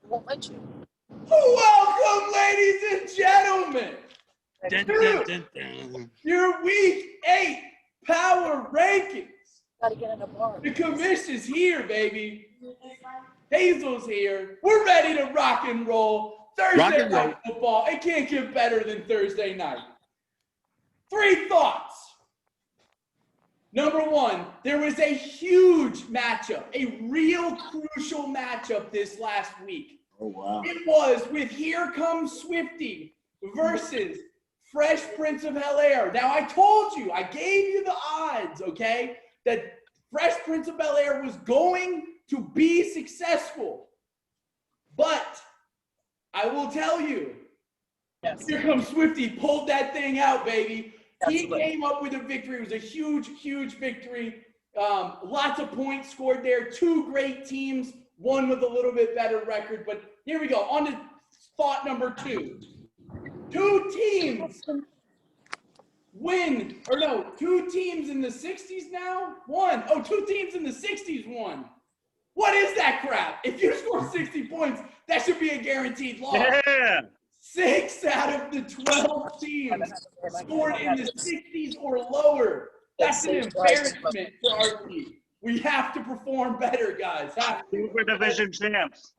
Won't let you. Welcome, ladies and gentlemen, Dun, to dun, dun, dun. your Week 8 Power Rankings. Gotta get in a bar. The commission's here, baby. Hazel's here. We're ready to rock and roll. Rock Thursday and roll. night football. It can't get better than Thursday night. 3 thoughts. Number 1, there was a huge matchup, a real crucial matchup this last week. Oh, wow. It was with Here Comes Swifty versus Fresh Prince of Bel-Air. Now, I told you, I gave you the odds, okay, that Fresh Prince of Bel-Air was going to be successful. But I will tell you, Yes. Here Comes Swifty pulled that thing out, baby. He Absolutely. came up with a victory. It was a huge, huge victory. Lots of points scored there. 2 great teams, one with a little bit better record. But here we go. On to thought number 2. 2 teams win, or no, 2 teams in the 60s now? 2 teams in the 60s won. What is that crap? If you score 60 points, that should be a guaranteed loss. Yeah. 6 out of the 12 teams scored in the 60s or lower. That's an embarrassment for our team. We have to perform better, guys. Super division champs.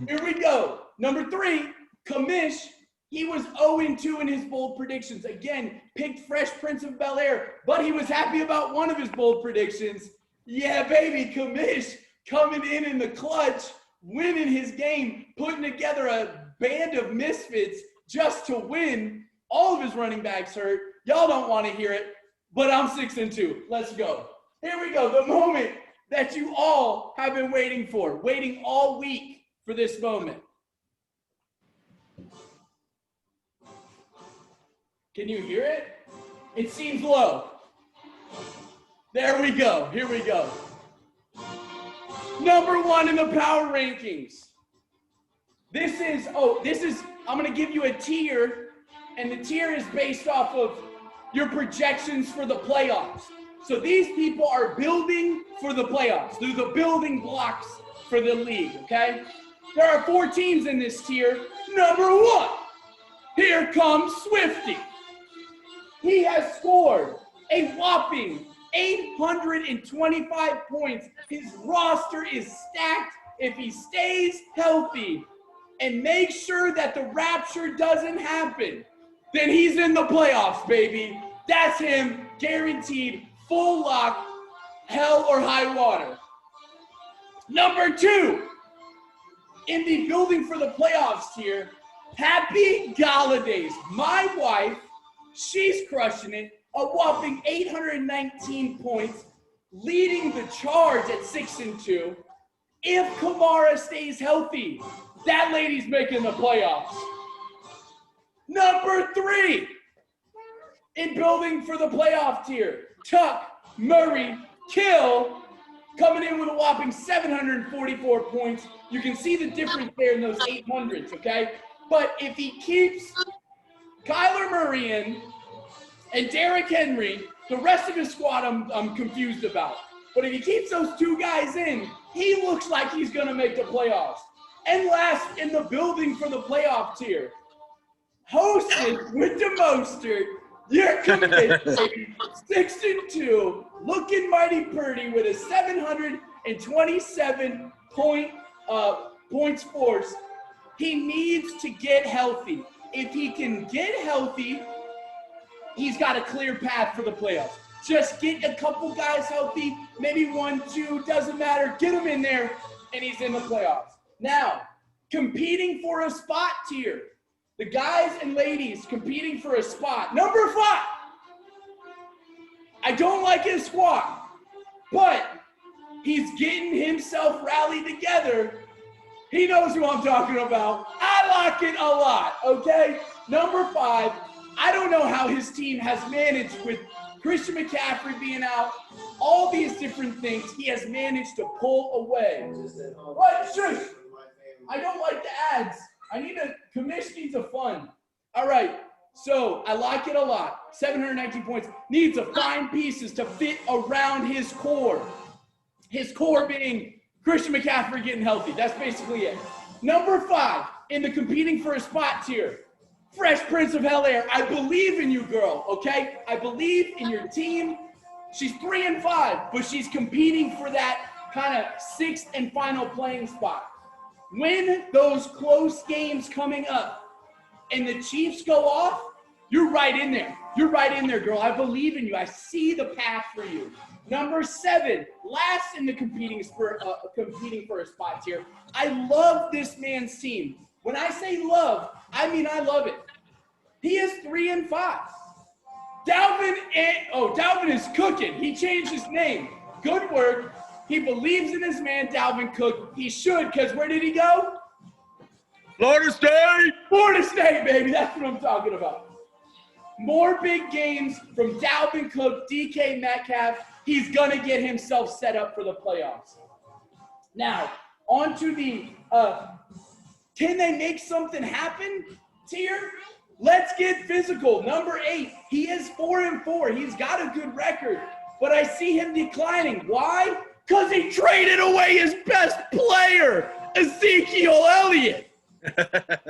Here we go. Number 3, Kamish. He was 0-2 in his bold predictions. Again, picked Fresh Prince of Bel-Air, but he was happy about one of his bold predictions. Yeah, baby, Kamish coming in the clutch, winning his game, putting together a band of misfits just to win. All of his running backs hurt. Y'all don't want to hear it, but I'm 6-2. Let's go. Here we go. The moment that you all have been waiting for, waiting all week for this moment. Can you hear it? It seems low. There we go. Here we go. Number 1 in the power rankings. This is, I'm going to give you a tier, and the tier is based off of your projections for the playoffs. So these people are building for the playoffs. They're the building blocks for the league, okay? There are 4 teams in this tier. Number 1, Here Comes Swifty. He has scored a whopping 825 points. His roster is stacked if he stays healthy and make sure that the rapture doesn't happen, then he's in the playoffs, baby. That's him, guaranteed, full lock, hell or high water. Number 2, in the building for the playoffs here, Happy Galladay. My wife, she's crushing it, a whopping 819 points, leading the charge at 6-2. If Kamara stays healthy, that lady's making the playoffs. Number 3, in building for the playoff tier, Tuck Murray Kill, coming in with a whopping 744 points. You can see the difference there in those 800s, okay? But if he keeps Kyler Murray in and Derrick Henry, the rest of his squad I'm confused about. But if he keeps those 2 guys in, he looks like he's going to make the playoffs. And last in the building for the playoff tier, hosted with the Mostert, your committee, 6-2, looking mighty pretty with a 727 points force. He needs to get healthy. If he can get healthy, he's got a clear path for the playoffs. Just get a couple guys healthy, maybe 1, 2, doesn't matter. Get him in there, and he's in the playoffs. Now, competing for a spot tier. The guys and ladies competing for a spot. Number 5. I don't like his squad, but he's getting himself rallied together. He knows who I'm talking about. I like it a lot, okay? Number 5. I don't know how his team has managed with Christian McCaffrey being out, all these different things, he has managed to pull away. What? Shush! I don't like the ads. Commish needs a fund. All right, so I like it a lot. 719 points. Needs to find pieces to fit around his core. His core being Christian McCaffrey getting healthy. That's basically it. Number 5 in the competing for a spot tier, Fresh Prince of Bel-Air. I believe in you, girl, okay? I believe in your team. She's 3-5, but she's competing for that kind of 6th and final playing spot. When those close games coming up and the Chiefs go off, you're right in there. You're right in there, girl. I believe in you. I see the path for you. Number 7, last in the competing for a spot here. I love this man's team. When I say love, I mean I love it. He is 3-5. Dalvin is cooking. He changed his name. Good work. He believes in his man, Dalvin Cook. He should, because where did he go? Florida State! Florida State, baby. That's what I'm talking about. More big games from Dalvin Cook, DK Metcalf. He's going to get himself set up for the playoffs. Now, on to the can they make something happen tier? Let's get physical. Number 8, he is 4-4. He's got a good record, but I see him declining. Why? Because he traded away his best player, Ezekiel Elliott.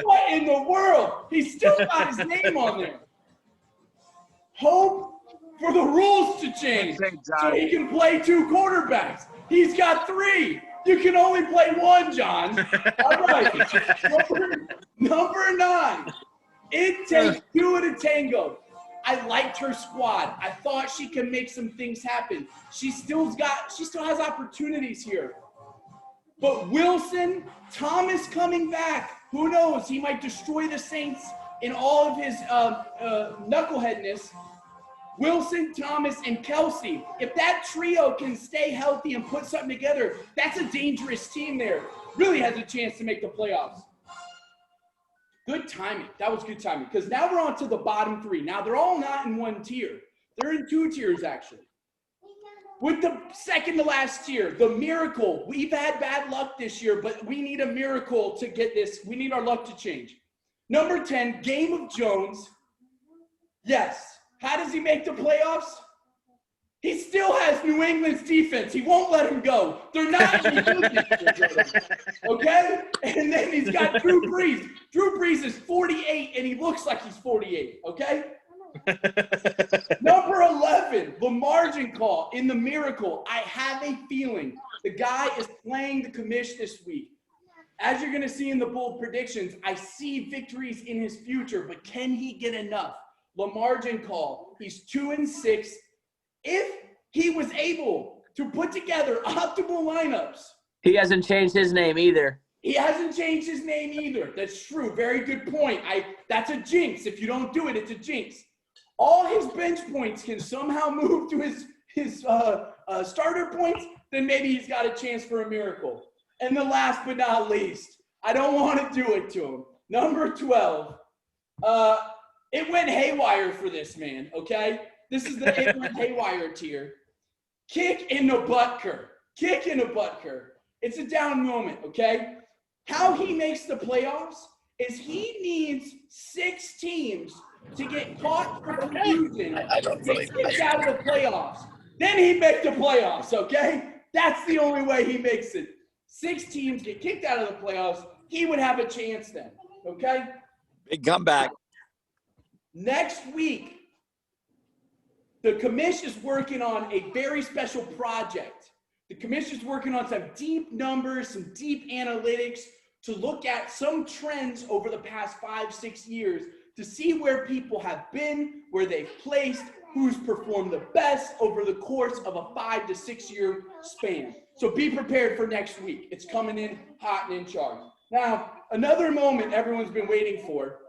What in the world? He's still got his name on there. Hope for the rules to change so he can play 2 quarterbacks. He's got 3. You can only play 1, John. All right. Number 9. It takes 2 to tango. I liked her squad. I thought she could make some things happen. She still has opportunities here. But Wilson, Thomas coming back. Who knows? He might destroy the Saints in all of his knuckleheadness. Wilson, Thomas, and Kelsey. If that trio can stay healthy and put something together, that's a dangerous team there. Really has a chance to make the playoffs. Good timing. That was good timing. Because now we're on to the bottom 3. Now, they're all not in 1 tier. They're in 2 tiers, actually. With the second to last tier, the miracle. We've had bad luck this year, but we need a miracle to get this. We need our luck to change. Number 10, Game of Jones. Yes. How does he make the playoffs? He still has New England's defense. He won't let him go. They're not any good this year, okay? And then he's got Drew Brees. Drew Brees is 48, and he looks like he's 48, okay? Number 11, the margin call in the miracle. I have a feeling the guy is playing the commish this week. As you're going to see in the bold predictions, I see victories in his future, but can he get enough? LaMargin call. He's 2-6. If he was able to put together optimal lineups. He hasn't changed his name either. He hasn't changed his name either. That's true. Very good point. That's a jinx. If you don't do it, it's a jinx. All his bench points can somehow move to his starter points, then maybe he's got a chance for a miracle. And the last but not least, I don't want to do it to him. Number 12. It went haywire for this man, okay? This is the it went haywire tier. Kick in the Butker. Kick in the Butker. It's a down moment, okay? How he makes the playoffs is he needs 6 teams to get caught for confusion to get kicked out of the playoffs. Then he makes the playoffs, okay? That's the only way he makes it. 6 teams get kicked out of the playoffs. He would have a chance then, okay? Big comeback. Next week, the commission is working on a very special project. The commission is working on some deep numbers, some deep analytics to look at some trends over the past 5-6 years to see where people have been, where they've placed, who's performed the best over the course of a 5 to 6 year span. So be prepared for next week. It's coming in hot and in charge. Now, another moment everyone's been waiting for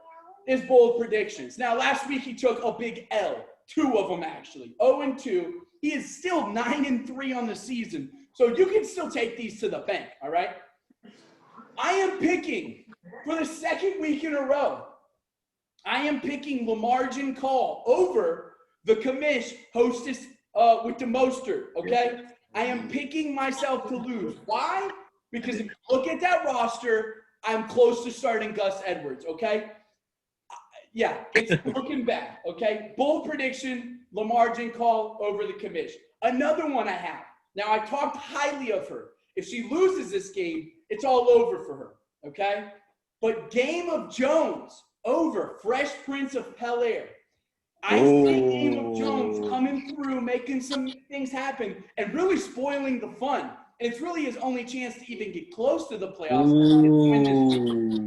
is bold predictions. Now, last week he took a big L, 2 of them actually, 0-2. He is still 9-3 on the season, so you can still take these to the bank, all right? I am picking, for the 2nd week in a row, I am picking LaMargin call over the commish hostess with the Mostert, okay? I am picking myself to lose. Why? Because if you look at that roster, I'm close to starting Gus Edwards, okay? Yeah, it's looking bad, okay? Bold prediction, LaMargin call over the commish. Another one I have. Now, I talked highly of her. If she loses this game, it's all over for her, okay? But Game of Jones over Fresh Prince of Bel-Air. I see Game of Jones coming through, making some things happen, and really spoiling the fun. And it's really his only chance to even get close to the playoffs.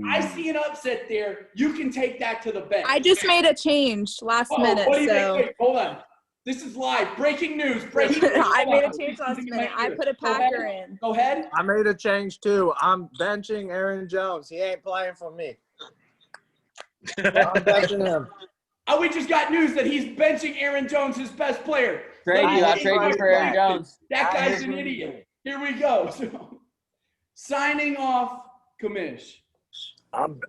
I see an upset there. You can take that to the bank. I just made a change last minute, What do you so think? Wait, hold on. This is live. Breaking news. Breaking news. I Hold made on. a change last Listen to minute. my I ear. put a Go Packer ahead. in. Go ahead. I made a change too. I'm benching Aaron Jones. He ain't playing for me. I'm benching him. Oh, we just got news that he's benching Aaron Jones, his best player. Trade you. I'll That trade you for Aaron Jones. That I guy's an agree. idiot. Here we go. So, signing off, Kamish. I'm